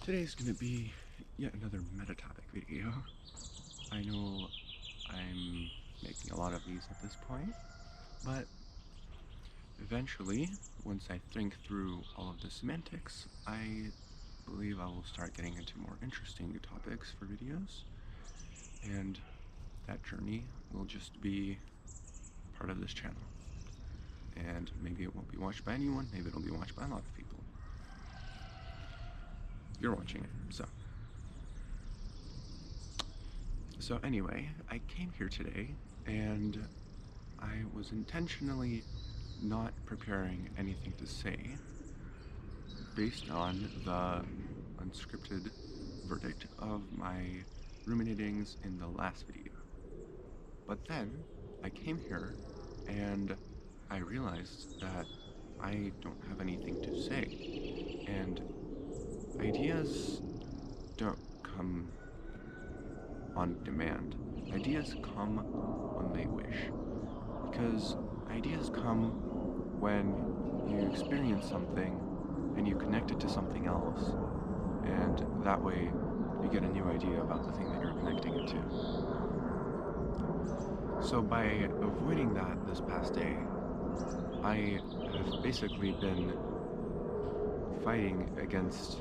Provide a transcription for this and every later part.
Today's gonna be yet another meta topic video. I know I'm making a lot of these at this point, but eventually, once I think through all of the semantics, I believe I will start getting into more interesting topics for videos, and that journey will just be part of this channel. And maybe it won't be watched by anyone, maybe it'll be watched by a lot of people. You're watching it, so. So anyway, I came here today and I was intentionally not preparing anything to say based on the unscripted verdict of my ruminatings in the last video. But then I came here and I realized that I don't have anything to say, and ideas don't come on demand. Ideas come when they wish, because ideas come when you experience something and you connect it to something else, and that way you get a new idea about the thing that you're connecting it to. So by avoiding that this past day, I have basically been fighting against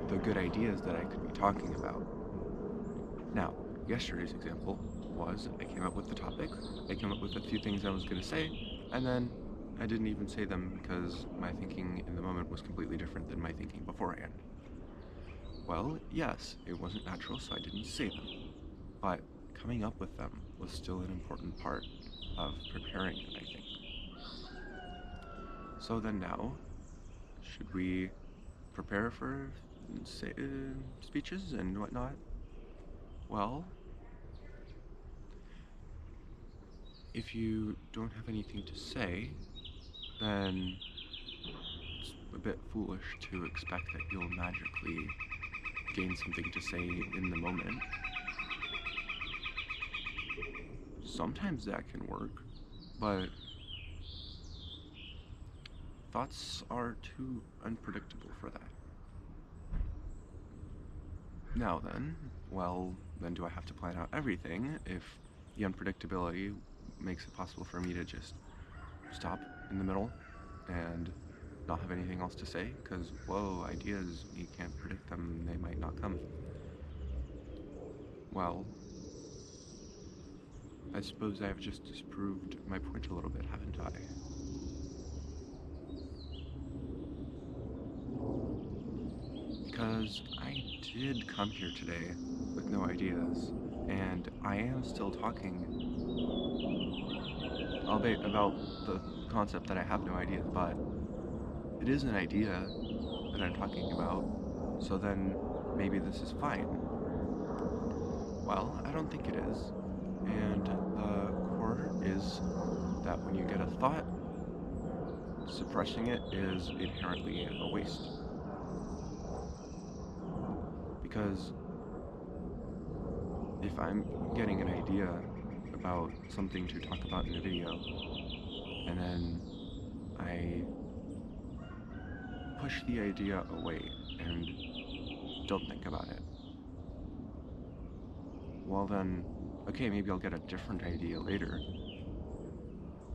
the good ideas that I could be talking about. Now, yesterday's example was I came up with the topic, I came up with a few things I was going to say, and then I didn't even say them because my thinking in the moment was completely different than my thinking beforehand. Well, yes, it wasn't natural, so I didn't say them, but coming up with them was still an important part of preparing, I think. So then now, should we prepare for speeches and whatnot? Well, if you don't have anything to say, then it's a bit foolish to expect that you'll magically gain something to say in the moment. Sometimes that can work, but thoughts are too unpredictable for that. Now then, well, then do I have to plan out everything if the unpredictability makes it possible for me to just stop in the middle and not have anything else to say? Because, whoa, ideas, you can't predict them, they might not come. Well, I suppose I've just disproved my point a little bit, haven't I? Because I did come here today with no ideas, and I am still talking, albeit about the concept that I have no ideas, but it is an idea that I'm talking about, so then maybe this is fine. Well, I don't think it is, and the core is that when you get a thought, suppressing it is inherently a waste. Because if I'm getting an idea about something to talk about in a video, and then I push the idea away and don't think about it, well then, okay, maybe I'll get a different idea later,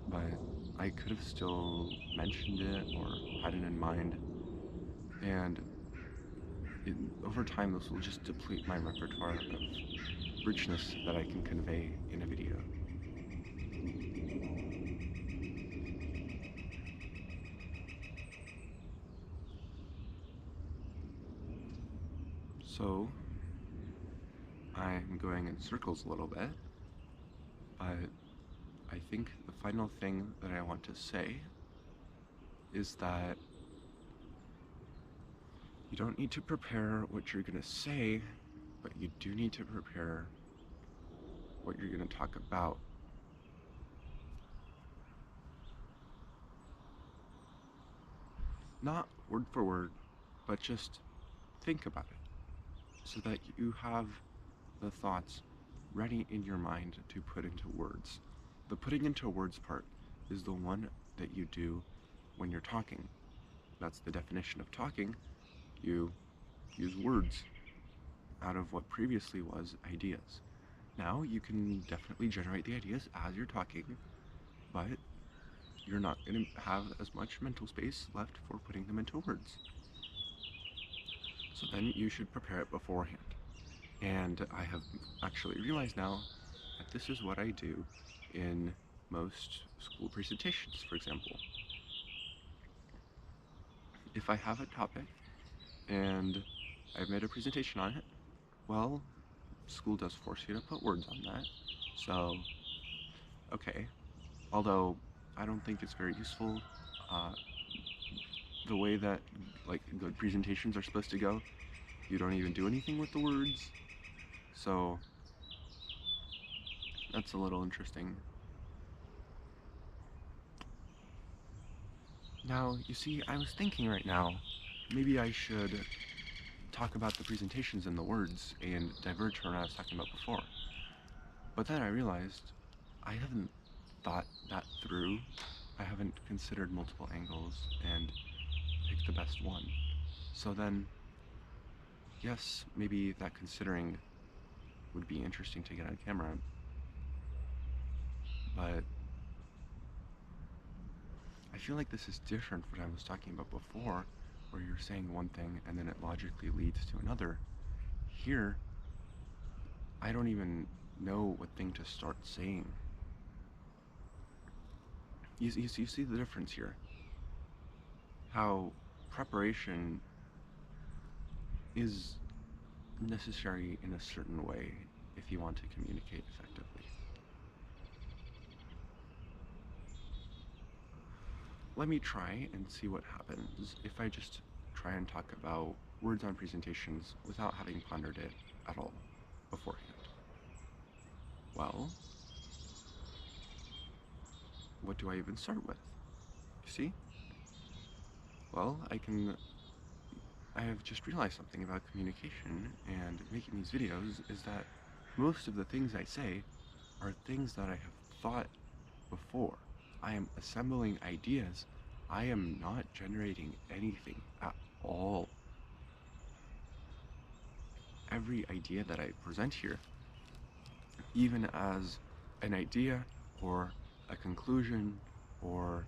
but I could have still mentioned it or had it in mind, and over time this will just deplete my repertoire of richness that I can convey in a video. So, I'm going in circles a little bit, but I think the final thing that I want to say is that you don't need to prepare what you're going to say, but you do need to prepare what you're going to talk about. Not word for word, but just think about it so that you have the thoughts ready in your mind to put into words. The putting into words part is the one that you do when you're talking. That's the definition of talking. You use words out of what previously was ideas. Now you can definitely generate the ideas as you're talking, but you're not going to have as much mental space left for putting them into words. So then you should prepare it beforehand. And I have actually realized now that this is what I do in most school presentations, for example. If I have a topic and I've made a presentation on it, well, school does force you to put words on that. So, okay. Although I don't think it's very useful. Uh, the way that like good presentations are supposed to go, you don't even do anything with the words. So that's a little interesting. Now, you see, I was thinking right now, maybe I should talk about the presentations and the words and diverge from what I was talking about before. But then I realized I haven't thought that through. I haven't considered multiple angles and picked the best one. So then, yes, maybe that considering would be interesting to get on camera, but I feel like this is different from what I was talking about before, where you're saying one thing and then it logically leads to another. Here, I don't even know what thing to start saying. You see the difference here. How preparation is necessary in a certain way if you want to communicate effectively. Let me try and see what happens if I just try and talk about words on presentations without having pondered it at all beforehand. Well, what do I even start with? You see? Well, I have just realized something about communication and making these videos is that most of the things I say are things that I have thought before. I am assembling ideas. I am not generating anything at all. Every idea that I present here, even as an idea or a conclusion or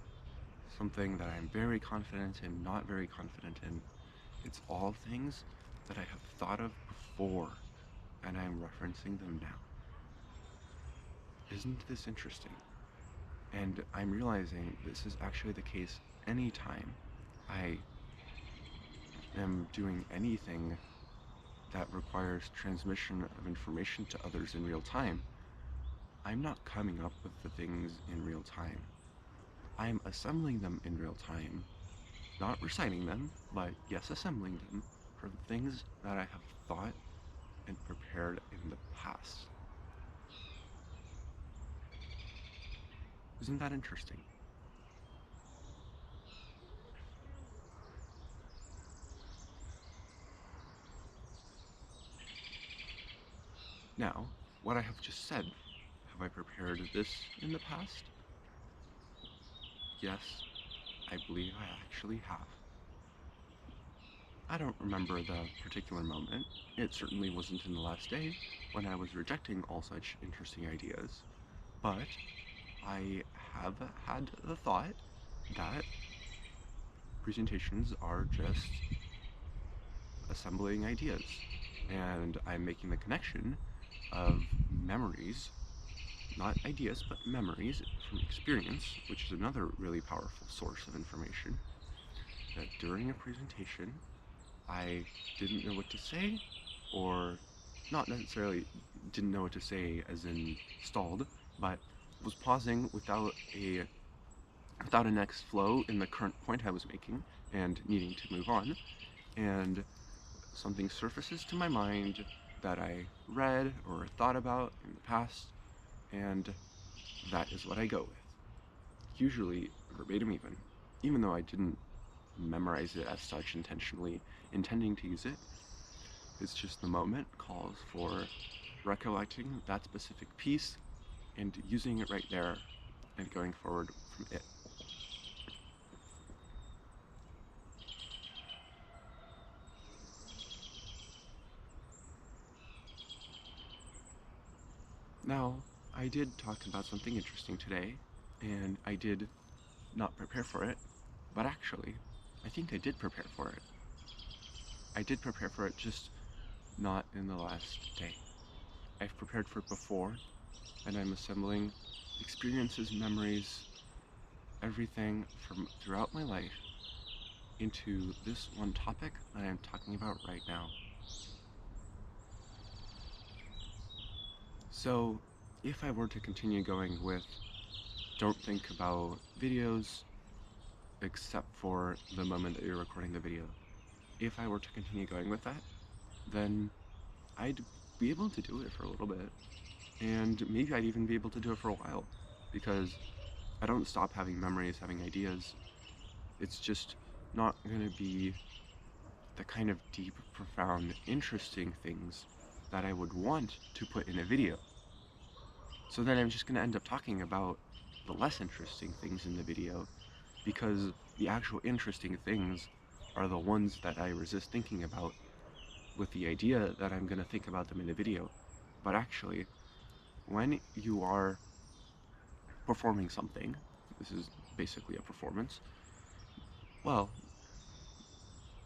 something that I'm very confident in, not very confident in, it's all things that I have thought of before and I'm referencing them now. Isn't this interesting? And I'm realizing this is actually the case anytime I am doing anything that requires transmission of information to others in real time. I'm not coming up with the things in real time. I'm assembling them in real time, not reciting them, but yes, assembling them from things that I have thought and prepared in the past. Isn't that interesting? Now, what I have just said, have I prepared this in the past? Yes, I believe I actually have. I don't remember the particular moment. It certainly wasn't in the last day when I was rejecting all such interesting ideas, but I have had the thought that presentations are just assembling ideas, and I'm making the connection of memories, not ideas, but memories from experience, which is another really powerful source of information, that during a presentation, I didn't know what to say, or not necessarily didn't know what to say as in stalled, but was pausing without a next flow in the current point I was making and needing to move on, and something surfaces to my mind that I read or thought about in the past, and that is what I go with. Usually verbatim even though I didn't memorize it as such intentionally, intending to use it. It's just the moment calls for recollecting that specific piece and using it right there and going forward from it. Now, I did talk about something interesting today, and I did not prepare for it, but actually, I think I did prepare for it. I did prepare for it, just not in the last day. I've prepared for it before, and I'm assembling experiences, memories, everything from throughout my life into this one topic that I'm talking about right now. So, if I were to continue going with don't think about videos except for the moment that you're recording the video, if I were to continue going with that, then I'd be able to do it for a little bit. And maybe I'd even be able to do it for a while, because I don't stop having memories, having ideas. It's just not going to be the kind of deep, profound, interesting things that I would want to put in a video. So then I'm just going to end up talking about the less interesting things in the video, because the actual interesting things are the ones that I resist thinking about, with the idea that I'm going to think about them in a video. But actually, when you are performing something, this is basically a performance, well,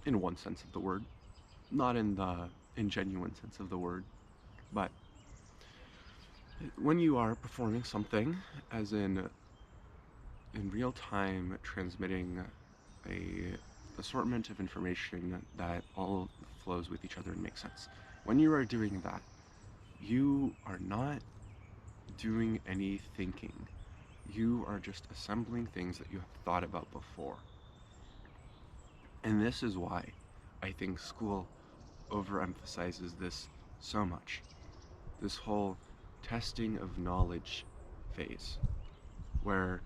in one sense of the word, not in the genuine sense of the word, but when you are performing something, as in real time transmitting a assortment of information that all flows with each other and makes sense. When you are doing that, you are not doing any thinking. You are just assembling things that you have thought about before. And this is why I think school overemphasizes this so much. This whole testing of knowledge phase, where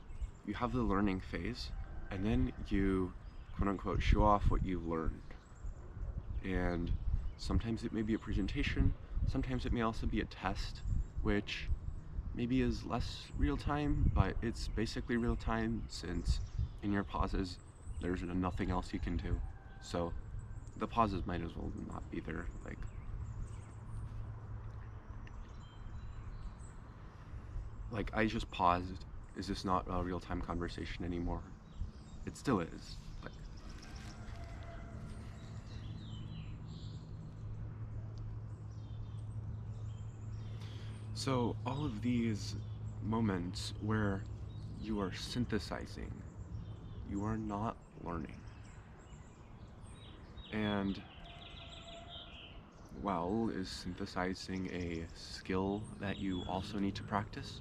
you have the learning phase, and then you, quote unquote, show off what you've learned. And sometimes it may be a presentation, sometimes it may also be a test, which maybe is less real time, but it's basically real time, since in your pauses there's nothing else you can do. So the pauses might as well not be there. Like I just paused. Is this not a real time conversation anymore? It still is. So all of these moments where you are synthesizing, you are not learning. And, well, is synthesizing a skill that you also need to practice?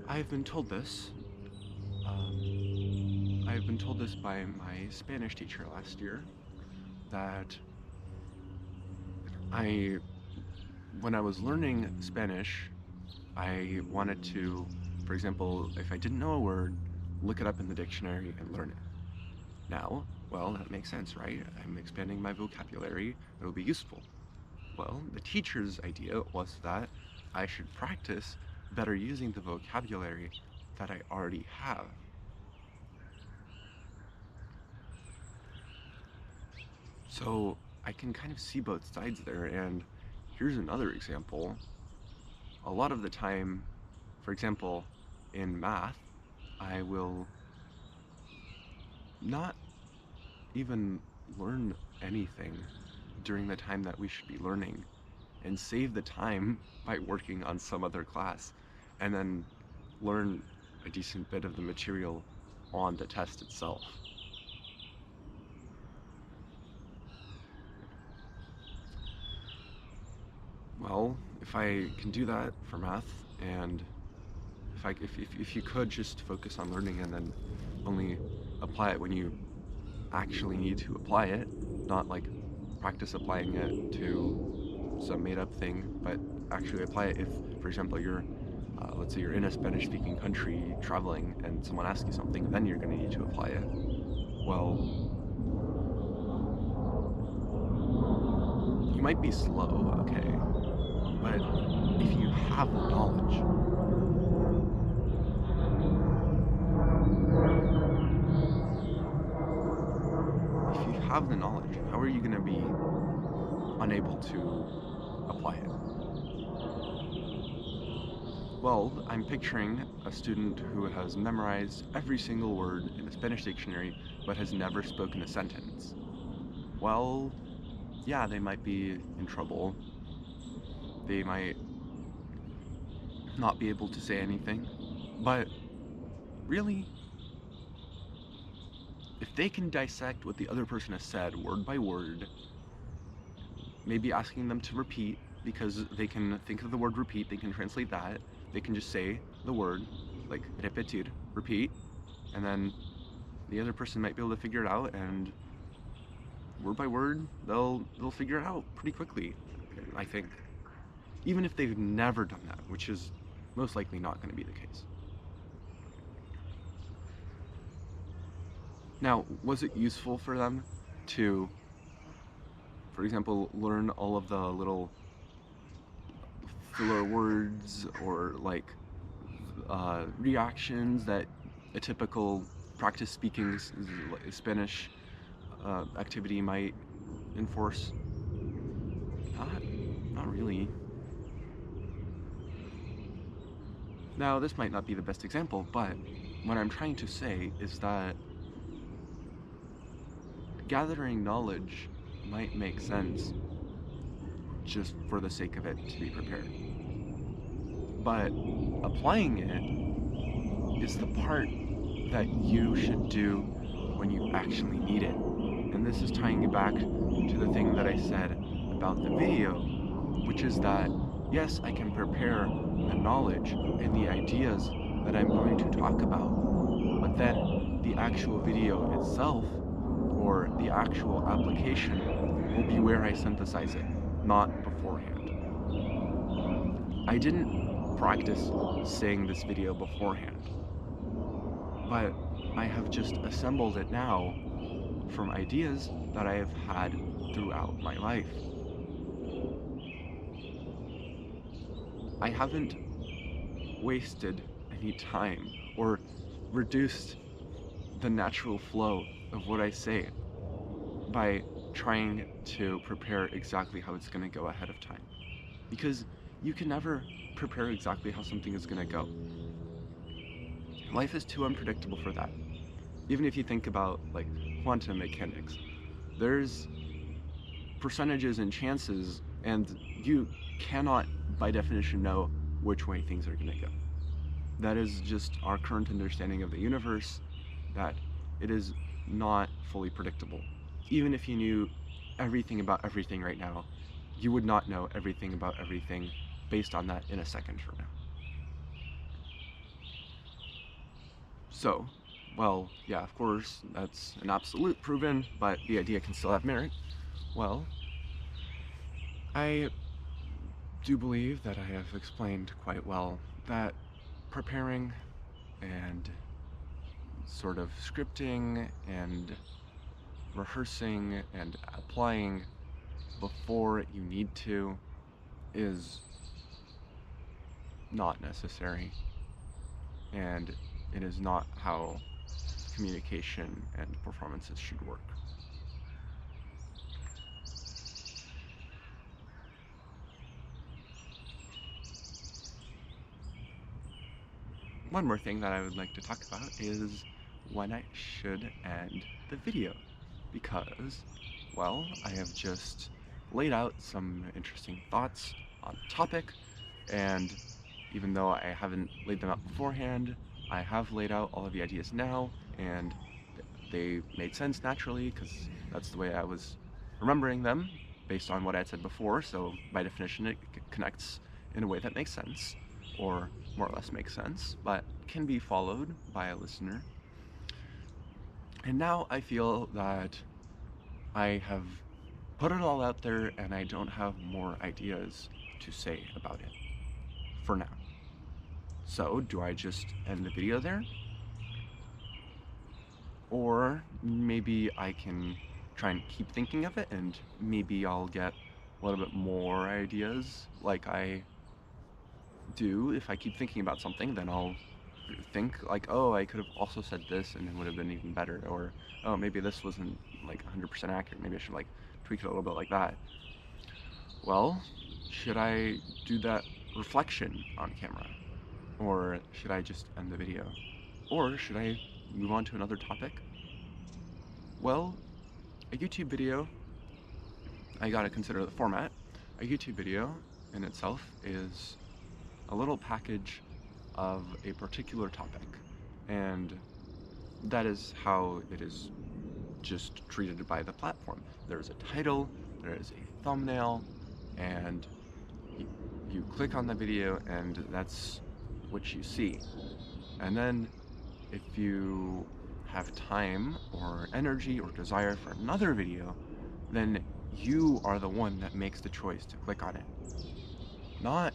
I've been told this. I've been told this by my Spanish teacher last year, that when I was learning Spanish, I wanted to, for example, if I didn't know a word, look it up in the dictionary and learn it. Now, well, that makes sense, right? I'm expanding my vocabulary, it'll be useful. Well, the teacher's idea was that I should practice better using the vocabulary that I already have. So I can kind of see both sides there, and here's another example. A lot of the time, for example, in math, I will not even learn anything during the time that we should be learning, and save the time by working on some other class, and then learn a decent bit of the material on the test itself. Well, if I can do that for math, and if you could just focus on learning and then only apply it when you actually need to apply it, not like practice applying it to some made up thing, but actually apply it if, for example, let's say you're in a Spanish speaking country traveling and someone asks you something, then you're going to need to apply it. Well, you might be slow, okay, but if you have the knowledge, how are you going to be unable to apply it? Well, I'm picturing a student who has memorized every single word in the Spanish dictionary but has never spoken a sentence. Well, yeah, they might be in trouble. They might not be able to say anything. But really, if they can dissect what the other person has said word by word, maybe asking them to repeat because they can think of the word repeat, they can translate that. They can just say the word, like repetir, repeat, and then the other person might be able to figure it out, and word by word, they'll figure it out pretty quickly, I think. Even if they've never done that, which is most likely not going to be the case. Now, was it useful for them to, for example, learn all of the little filler words or like reactions that a typical practice speaking Spanish activity might enforce? Not really. Now, this might not be the best example, but what I'm trying to say is that gathering knowledge might make sense just for the sake of it to be prepared. But applying it is the part that you should do when you actually need it. And this is tying it back to the thing that I said about the video, which is that yes, I can prepare the knowledge and the ideas that I'm going to talk about, but then the actual video itself or the actual application will be where I synthesize it, not beforehand. I didn't practice saying this video beforehand, but I have just assembled it now from ideas that I have had throughout my life. I haven't wasted any time or reduced the natural flow of what I say by trying to prepare exactly how it's going to go ahead of time. Because you can never prepare exactly how something is going to go. Life is too unpredictable for that. Even if you think about like quantum mechanics, there's percentages and chances, and you cannot by definition know which way things are going to go. That is just our current understanding of the universe, that it is not fully predictable. Even if you knew everything about everything right now, you would not know everything about everything based on that in a second from now. So, well, yeah, of course, that's an absolute proven, but the idea can still have merit. Well, I do believe that I have explained quite well that preparing and sort of scripting and rehearsing and applying before you need to is not necessary, and it is not how communication and performances should work. One more thing that I would like to talk about is when I should end the video, because, well, I have just laid out some interesting thoughts on the topic, and even though I haven't laid them out beforehand, I have laid out all of the ideas now, and they made sense naturally because that's the way I was remembering them based on what I had said before, so by definition it connects in a way that makes sense, or more or less makes sense, but can be followed by a listener. And now I feel that I have put it all out there and I don't have more ideas to say about it for now. So, do I just end the video there? Or maybe I can try and keep thinking of it and maybe I'll get a little bit more ideas like I do. If I keep thinking about something, then I'll think like, oh, I could have also said this and it would have been even better, or oh, maybe this wasn't like 100% accurate, maybe I should like tweak it a little bit like that. Well, should I do that reflection on camera? Or should I just end the video? Or should I move on to another topic? Well, a YouTube video, I gotta consider the format. A YouTube video in itself is a little package of a particular topic, and that is how it is just treated by the platform. There's a title, there is a thumbnail, and you click on the video and that's what you see. And then if you have time or energy or desire for another video, then you are the one that makes the choice to click on it. Not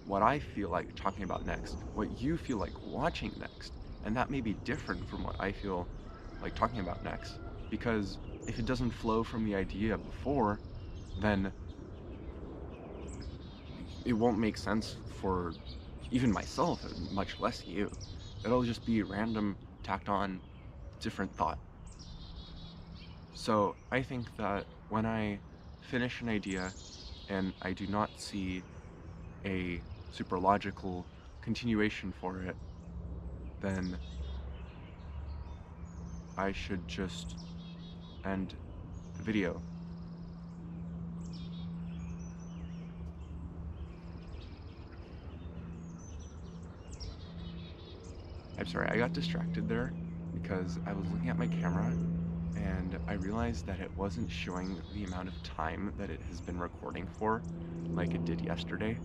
what I feel like talking about next, what you feel like watching next. And that may be different from what I feel like talking about next, because if it doesn't flow from the idea before, then it won't make sense for even myself, much less you. It'll just be random, tacked on, different thought. So I think that when I finish an idea and I do not see a super logical continuation for it, then I should just end the video. I'm sorry, I got distracted there because I was looking at my camera and I realized that it wasn't showing the amount of time that it has been recording for like it did yesterday.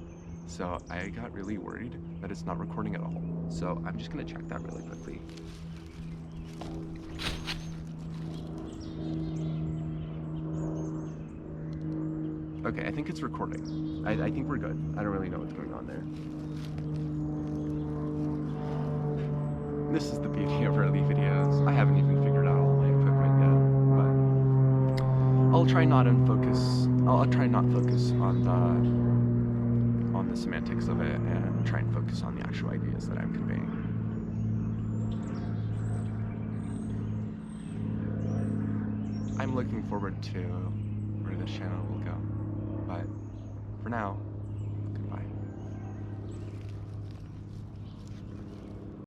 So I got really worried that it's not recording at all. So I'm just gonna check that really quickly. Okay, I think it's recording. I think we're good. I don't really know what's going on there. This is the beauty of early videos. I haven't even figured out all my equipment yet, but I'll try not and focus. I'll try not focus on the semantics of it and try and focus on the actual ideas that I'm conveying. I'm looking forward to where this channel will go, but for now,